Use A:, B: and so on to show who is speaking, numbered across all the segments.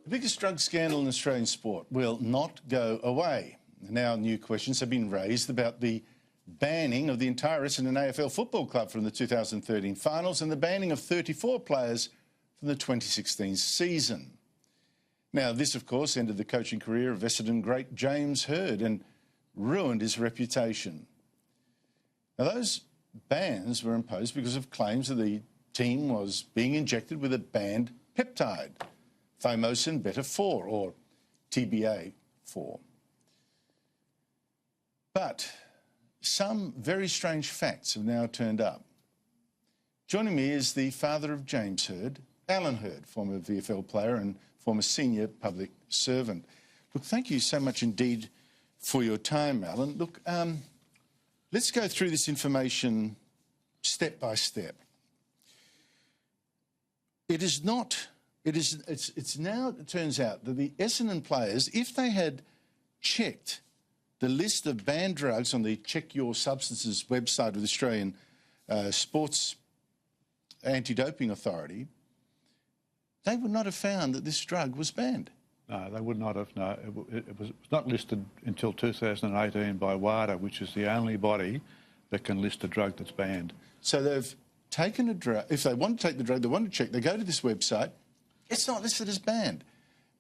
A: The biggest drug scandal in Australian sport will not go away. Now new questions have been raised about the banning of the entire Essendon AFL Football Club from the 2013 finals and the banning of 34 players from the 2016 season. Now, this, of course, ended the coaching career of Essendon great James Hird and ruined his reputation. Now, those bans were imposed because of claims that the team was being injected with a banned peptide, thymosin beta-4, or TBA4. But some very strange facts have now turned up. Joining me is the father of James Hird, Allan Hird, former VFL player and former senior public servant. Look, thank you so much indeed for your time, Allan. Look, let's go through this information step by step. It's now, it turns out that the Essendon players, if they had checked the list of banned drugs on the Check Your Substances website of the Australian Sports Anti-Doping Authority, they would not have found that this drug was banned.
B: No, they would not have. No, it was not listed until 2018 by WADA, which is the only body that can list a drug that's banned.
A: So they've taken a drug. If they want to take the drug, they want to check, they go to this website, it's not listed as banned.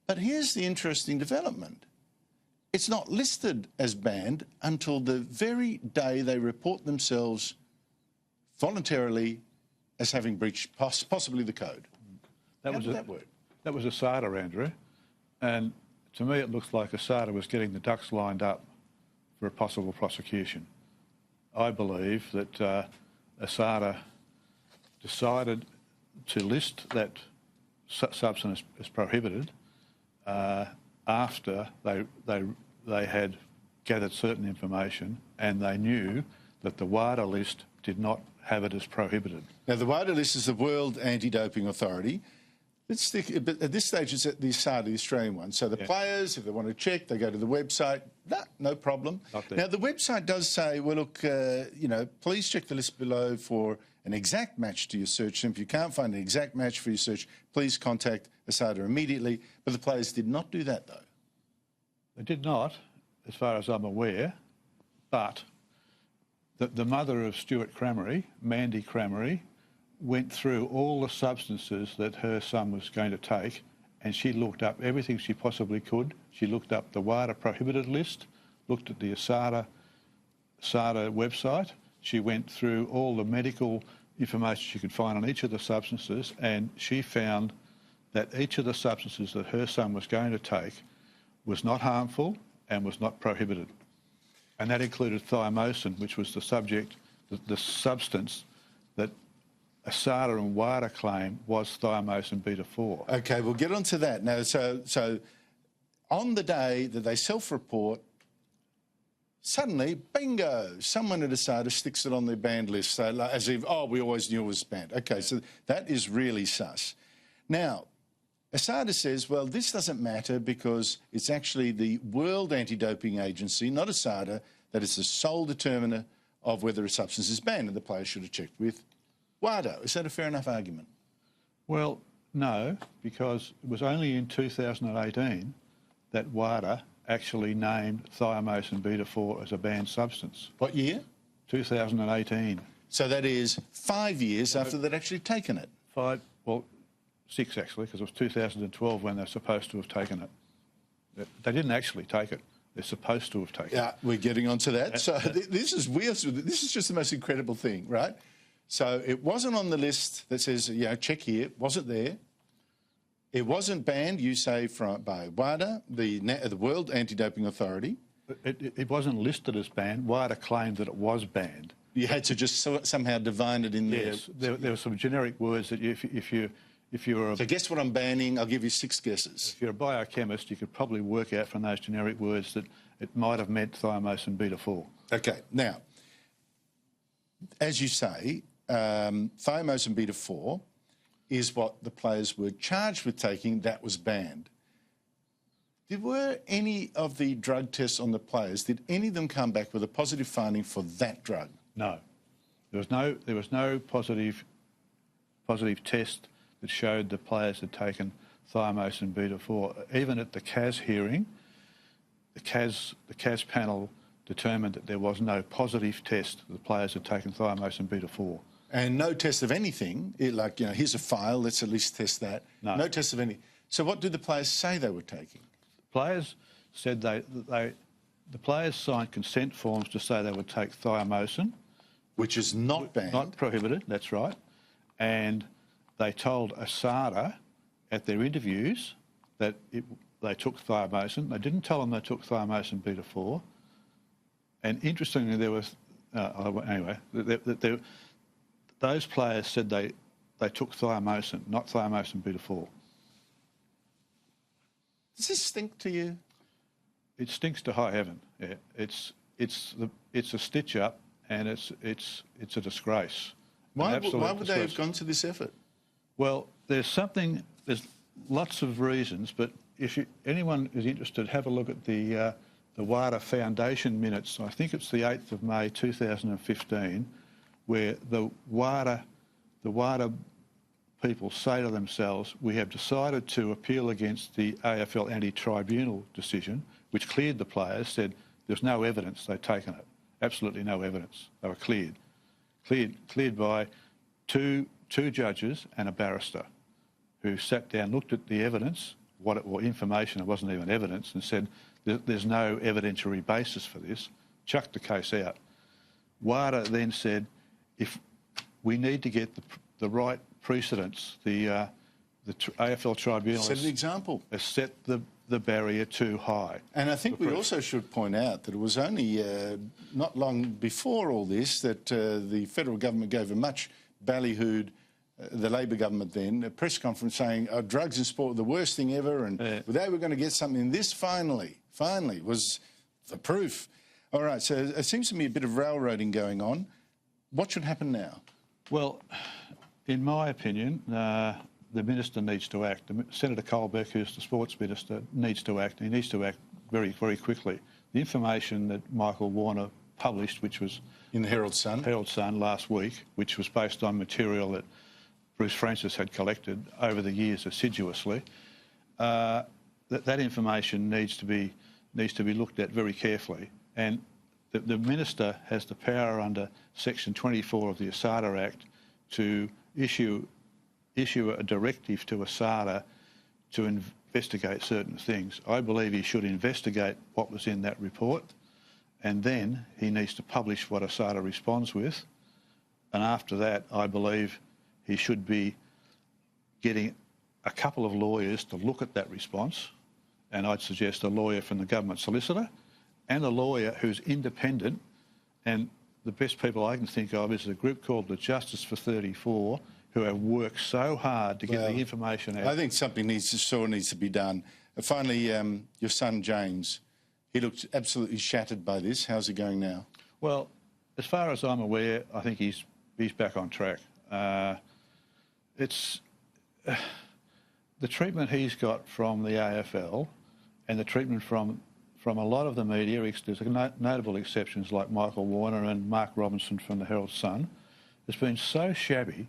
A: But here's the interesting development. It's not listed as banned until the very day they report themselves voluntarily as having breached possibly the code. How did that work?
B: That was ASADA, Andrew. And to me, it looks like ASADA was getting the ducks lined up for a possible prosecution. I believe that ASADA decided to list that substance as prohibited after they had gathered certain information and they knew that the WADA list did not have it as prohibited.
A: Now, the WADA list is the World Anti-Doping Authority. Let's stick, but at this stage, it's at the ASADA, the Australian one. So the players, if they want to check, they go to the website. No problem. Now, the website does say, well, look, you know, please check the list below for an exact match to your search. And if you can't find an exact match for your search, please contact ASADA immediately. But the players did not do that, though.
B: They did not, as far as I'm aware, but the mother of Stuart Cramery, Mandy Cramery, went through all the substances that her son was going to take and she looked up everything she possibly could. She looked up the WADA prohibited list, looked at the ASADA website. She went through all the medical information she could find on each of the substances and she found that each of the substances that her son was going to take was not harmful and was not prohibited. And that included thymosin, which was the substance that ASADA and WADA claim was thymosin beta-4.
A: OK, we'll get on to that. Now, so on the day that they self-report, suddenly, bingo, someone at ASADA sticks it on their banned list, so, like, as if, oh, we always knew it was banned. OK, so that is really sus. Now, ASADA says, well, this doesn't matter because it's actually the World Anti-Doping Agency, not ASADA, that is the sole determiner of whether a substance is banned, and the players should have checked with WADA. Is that a fair enough argument?
B: Well, no, because it was only in 2018 that WADA actually named thymosin beta-4 as a banned substance.
A: What year?
B: 2018.
A: So that is 5 years after they'd actually taken it.
B: 6 actually, because it was 2012 when they're supposed to have taken it. They didn't actually take it. They're supposed to have taken it.
A: Yeah, we're getting onto that. So this is weird. This is just the most incredible thing, right? So it wasn't on the list that says, you know, check here. Wasn't there. It wasn't banned, you say, by WADA, the World Anti-Doping Authority.
B: It wasn't listed as banned. WADA claimed that it was banned.
A: You had to just somehow divine it in there.
B: Yes, there were some generic words that if you're a...
A: So guess what I'm banning? I'll give you 6 guesses.
B: If you're a biochemist, you could probably work out from those generic words that it might have meant thymosin beta-4.
A: OK, now, as you say, thymosin beta-4 is what the players were charged with taking that was banned. Were any of the drug tests on the players, did any of them come back with a positive finding for that drug?
B: No. There was no positive test that showed the players had taken thiomosin beta-4. Even at the CAS hearing, the CAS panel determined that there was no positive test that the players had taken thiomosin beta-4.
A: And no test of anything, like, here's a file, let's at least test that. No test of any. So what did the players say they were taking?
B: Players said the players signed consent forms to say they would take thiomosin.
A: Which is not banned.
B: Not prohibited, that's right. And they told ASADA at their interviews that they took thiomosin. They didn't tell them they took thiomosin beta-4. And interestingly, there was... anyway, those players said they took thiomosin, not thiomosin beta-4.
A: Does this stink to you?
B: It stinks to high heaven. Yeah, it's a stitch up, and it's a disgrace.
A: Why would they have gone to this effort?
B: Well, there's lots of reasons, but if anyone is interested, have a look at the WADA Foundation minutes. I think it's the 8th of May 2015, where the WADA people say to themselves, we have decided to appeal against the AFL anti-tribunal decision, which cleared the players, said there's no evidence they'd taken it. Absolutely no evidence. They were cleared. Cleared by two judges and a barrister who sat down, looked at the evidence, or information, it wasn't even evidence, and said there's no evidentiary basis for this, chucked the case out. WADA then said, if we need to get the right precedents, the AFL tribunal
A: set an example.
B: Has set the barrier too high.
A: And I think we also should point out that it was only not long before all this that the federal government gave a much ballyhooed, the Labor government then, a press conference saying drugs in sport were the worst thing ever, and they were going to get something. This finally was the proof. All right, so it seems to me a bit of railroading going on. What should happen now? Well,
B: in my opinion, the minister needs to act. Senator Colbeck, who's the sports minister, needs to act. He needs to act very, very quickly. The information that Michael Warner published, which was
A: in the Herald Sun
B: last week, which was based on material that Bruce Francis had collected over the years assiduously, that information needs to be looked at very carefully. And the minister has the power under Section 24 of the ASADA Act to issue a directive to ASADA to investigate certain things. I believe he should investigate what was in that report, and then he needs to publish what ASADA responds with. And after that, I believe he should be getting a couple of lawyers to look at that response, and I'd suggest a lawyer from the government solicitor and a lawyer who's independent. And the best people I can think of is a group called the Justice for 34, who have worked so hard to get the information out.
A: I think something needs to be done. Finally, your son James, he looked absolutely shattered by this. How's he going now?
B: Well, as far as I'm aware, I think he's back on track. It's the treatment he's got from the AFL and the treatment from a lot of the media. There's notable exceptions like Michael Warner and Mark Robinson from the Herald Sun. It's been so shabby.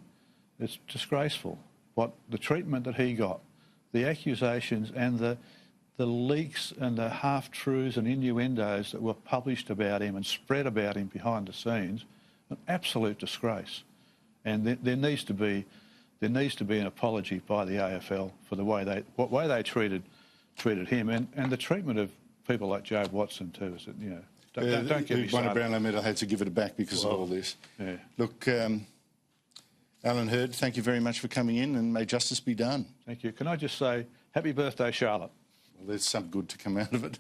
B: It's disgraceful. What the treatment that he got, the accusations and the leaks and the half-truths and innuendos that were published about him and spread about him behind the scenes, an absolute disgrace. And there needs to be an apology by the AFL for the way they treated him and the treatment of people like Joe Watson too. Is that, don't get me started.
A: Won a Brownlow medal, had to give it back because of all this.
B: Yeah.
A: Look. Allan Hird, thank you very much for coming in, and may justice be done.
B: Thank you. Can I just say, happy birthday, Charlotte?
A: Well, there's some good to come out of it.